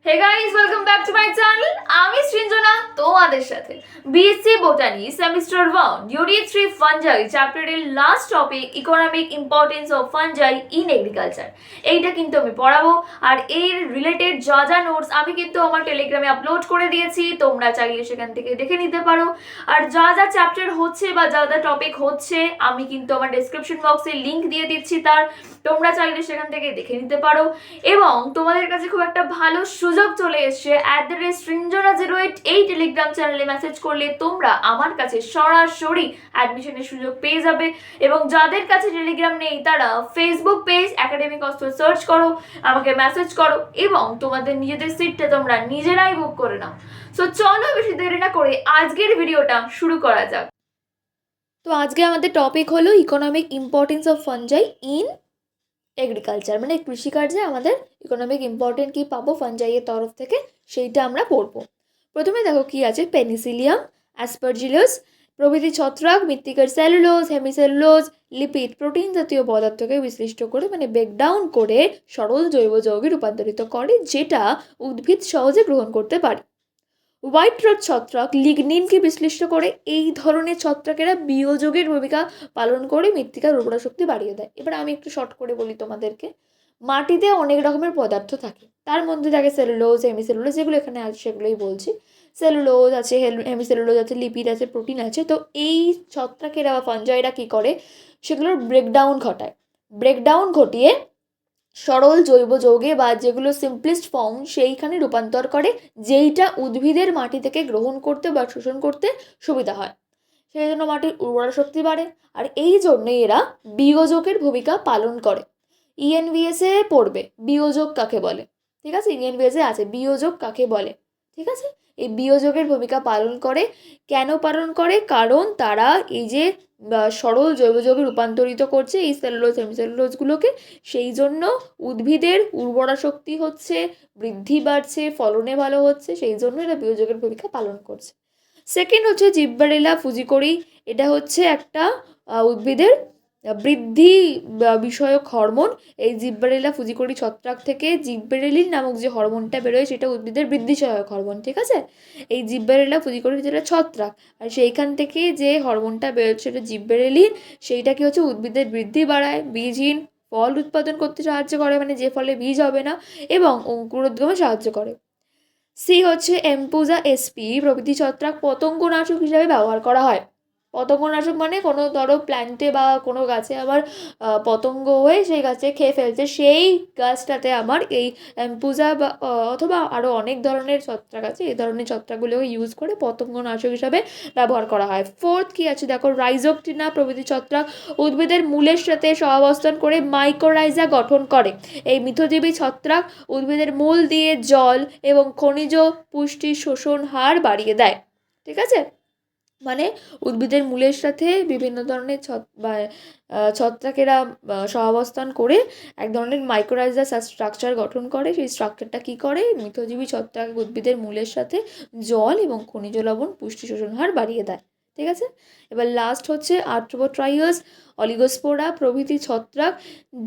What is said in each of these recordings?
Hey guys, welcome back to my channel. আমি সৃঞ্জনা তোমাদের সাথে BSc botany semester 1 unit 3 fungi চ্যাপ্টারের last topic economic importance of fungi in agriculture. এইটা কিন্তু আমি পড়াবো, আর এর রিলেটেড যা যা নোটস আমি কিন্তু আমার টেলিগ্রামে আপলোড করে দিয়েছি, তোমরা চাইলে সেখান থেকে দেখে নিতে পারো। আর যা যা চ্যাপ্টার হচ্ছে বা যা যা টপিক হচ্ছে আমি কিন্তু আমার ডেসক্রিপশন বক্সে লিংক দিয়ে দিচ্ছি, তার তোমরা চাইলে সেখান থেকে দেখে নিতে পারো। এবং তোমাদের কাছে খুব একটা ভালো সুযোগ চলে এসছে, @Srinjana08 এই টেলিগ্রাম চ্যানেলে মেসেজ করলে তোমরা আমার কাছে সরাসরি অ্যাডমিশনের সুযোগ পেয়ে যাবে। এবং যাদের কাছে টেলিগ্রাম নেই তারা ফেসবুক পেজ একাডেমিক অস্ত্র সার্চ করো, আমাকে মেসেজ করো এবং তোমাদের নিজেদের সিটটা তোমরা নিজেরাই বুক করে নাও। সো চলো বেশি দেরি না করে আজকের ভিডিওটা শুরু করা যাক। তো আজকে আমাদের টপিক হলো economic importance of fungi in agriculture, মানে কৃষিকার্যে আমাদের ইকোনমিক ইম্পর্টেন্ট কী পাবো ফাঞ্জাইয়ের তরফ থেকে সেইটা আমরা পড়বো। প্রথমে দেখো কি আছে, পেনিসিলিয়াম, অ্যাসপারজিলাস প্রভৃতি ছত্রাক মৃত্তিকার সেলুলোজ, হেমিসেলুলোজ, লিপিড প্রোটিন জাতীয় পদার্থকে বিশ্লিষ্ট করে মানে ব্রেকডাউন করে সরল জৈব যৌগে রূপান্তরিত করে, যেটা উদ্ভিদ সহজে গ্রহণ করতে পারে। হোয়াইট রড ছত্রাক লিগনিনকে বিশ্লিষ্ট করে এই ধরনের ছত্রাকেরা বিয়োজকের ভূমিকা পালন করে মৃত্তিকার উর্বরা শক্তি বাড়িয়ে দেয়। এবার আমি একটু শর্ট করে বলি তোমাদেরকে। মাটিতে অনেক রকমের পদার্থ থাকে, তার মধ্যে থাকে সেলুলোজ, হেমিসেলুলোজ, যেগুলো এখানে আছে সেগুলোই বলছি। সেলুলোজ আছে, হেমিসেলুলোজ আছে, লিপিড আছে, প্রোটিন আছে। তো এই ছত্রাকেরা বা ফাঞ্জাইরা কী করে, সেগুলোর ব্রেকডাউন ঘটায়। ব্রেকডাউন ঘটিয়ে সরল জৈব যৌগে বা যেগুলো সিম্পলেস্ট ফর্ম সেইখানে রূপান্তর করে, যেইটা উদ্ভিদের মাটি থেকে গ্রহণ করতে বা শোষণ করতে সুবিধা হয়। সেই জন্য মাটির উর্বরা শক্তি বাড়ে, আর এই জন্যে এরা বিয়োজকের ভূমিকা পালন করে। ইএনভিএসে পড়বে বিয়োজক কাকে বলে, ঠিক আছে, ইএনভিএসে আছে বিয়োজক কাকে বলে, ঠিক আছে। এই বিয়োজকের ভূমিকা পালন করে। কেন পালন করে? কারণ তারা এই যে সরল জৈব যৌগে রূপান্তরিত করছে এই সেলুলোজ হেমিসেলুলোজগুলোকে, সেই জন্য উদ্ভিদের উর্বরা শক্তি হচ্ছে, বৃদ্ধি বাড়ছে, ফলনে ভালো হচ্ছে, সেই জন্য এরা বিয়োজকের ভূমিকা পালন করছে। সেকেন্ড হচ্ছে জিব্বারেলা ফুজিকরি। এটা হচ্ছে একটা উদ্ভিদের বৃদ্ধি বিষয়ক হরমোন। এই জিব্বারেলা ফুজিকরি ছত্রাক থেকে জিব্বেরেলিন নামক যে হরমোনটা বেরোয় সেটা উদ্ভিদের বৃদ্ধি সহায়ক হরমোন, ঠিক আছে। এই জিব্বারেলা ফুজিকরি যেটা ছত্রাক, আর সেইখান থেকে যে হরমোনটা বেরোচ্ছে সেটা জিব্বেরেলিন, সেইটা কি হচ্ছে উদ্ভিদের বৃদ্ধি বাড়ায়, বীজহীন ফল উৎপাদন করতে সাহায্য করে, মানে যে ফলে বীজ হবে না, এবং অঙ্কুরোদ্গমে সাহায্য করে। সি হচ্ছে এম্পুজা এসপি প্রভৃতি ছত্রাক পতঙ্গনাশক হিসাবে ব্যবহার করা হয়। পতঙ্গনাশক মানে কোনো ধরো প্ল্যান্টে বা কোনো গাছে আবার পতঙ্গ হয়ে সেই গাছে খেয়ে ফেলছে, সেই গাছটাতে আমার এই এম্পুজা বা অথবা আরও অনেক ধরনের ছত্রাক আছে, এই ধরনের ছত্রাকগুলোকে ইউজ করে পতঙ্গনাশক হিসাবে ব্যবহার করা হয়। ফোর্থ কী আছে দেখো, রাইজোপটিনা প্রভৃতি ছত্রাক উদ্ভিদের মূলের সাথে সহাবস্থান করে মাইকোরাইজা গঠন করে। এই মিথজীবী ছত্রাক উদ্ভিদের মূল দিয়ে জল এবং খনিজ পুষ্টি শোষণ হার বাড়িয়ে দেয়, ঠিক আছে। মানে উদ্ভিদের মূলের সাথে বিভিন্ন ধরনের ছত্রাকেরা সহাবস্থান করে এক ধরনের মাইক্রোরাইজা স্ট্রাকচার গঠন করে। সেই স্ট্রাকচারটা কী করে, মিথজীবী ছত্রাক উদ্ভিদের মূলের সাথে জল এবং খনিজ লবণ পুষ্টি শোষণ হার বাড়িয়ে দেয়, ঠিক আছে। এবার লাস্ট হচ্ছে আর্থ্রোপোট্রাইয়াস, অলিগোস্পোরা প্রভৃতি ছত্রাক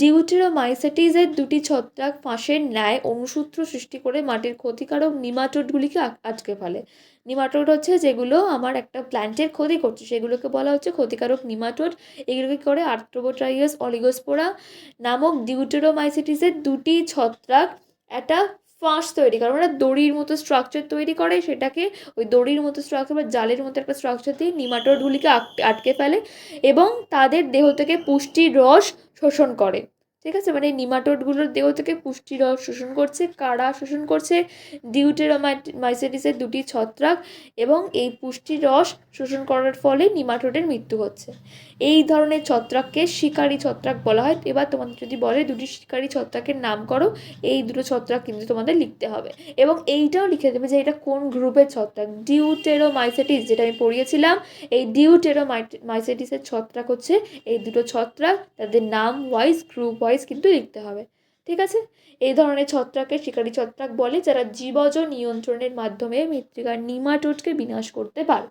ডিউটেরোমাইসেটিসের দুটি ছত্রাক ফাঁসের ন্যায় অনুসূত্র সৃষ্টি করে মাটির ক্ষতিকারক নিমাটোডগুলিকে আটকে ফেলে। নিমাটোড হচ্ছে যেগুলো আমার একটা প্ল্যান্টের ক্ষতি করছে, সেগুলোকে বলা হচ্ছে ক্ষতিকারক নিমাটোড। এগুলোকে করে আর্থ্রোপোট্রাইয়াস অলিগোস্পোরা নামক ডিউটেরোমাইসেটিসের দুটি ছত্রাক একটা ফাঁস তৈরি করে, ওরা দড়ির মতো স্ট্রাকচার তৈরি করে, সেটাকে ওই দড়ির মতো স্ট্রাকচার বা জালের মতো একটা স্ট্রাকচার দিয়ে নিমাটোডগুলিকে আটকে ফেলে এবং তাদের দেহ থেকে পুষ্টির রস শোষণ করে, ঠিক আছে। মানে নিমাটোডগুলোর দেহ থেকে পুষ্টির রস শোষণ করছে, কারা শোষণ করছে, ডিউটেরোমাইসেটিসের দুটি ছত্রাক, এবং এই পুষ্টির রস শোষণ করার ফলে নিমাটোডের মৃত্যু হচ্ছে। এই ধরনের ছত্রাককে শিকারী ছত্রাক বলা হয়। এবার তোমাদের যদি বলে দুটি শিকারী ছত্রাকের নাম করো, এই দুটো ছত্রাক কিন্তু তোমাদের লিখতে হবে, এবং এইটাও লিখে দেবে যে এটা কোন গ্রুপের ছত্রাক। ডিউটেরোমাইসেটিস যেটা আমি পড়িয়েছিলাম, এই ডিউটেরোমাইসেটিসের ছত্রাক হচ্ছে এই দুটো ছত্রাক, তাদের নাম ওয়াইজ গ্রুপ ওয়াইজ কিন্তু লিখতে হবে, ঠিক আছে। এই ধরনের ছত্রাককে শিকারী ছত্রাক বলে, যারা জীবজ নিয়ন্ত্রণের মাধ্যমে মৃত্তিকার নিমাটোডকে বিনাশ করতে পারে।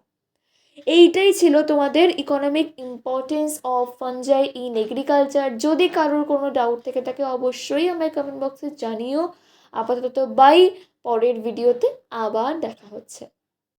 এইটাই ছিল তোমাদের economic importance of fungi in agriculture. যদি কারোর কোনো ডাউট থেকে থাকে অবশ্যই আমায় কমেন্ট বক্সে জানিও। আপাতত বাই, পরের ভিডিওতে আবার দেখা হচ্ছে।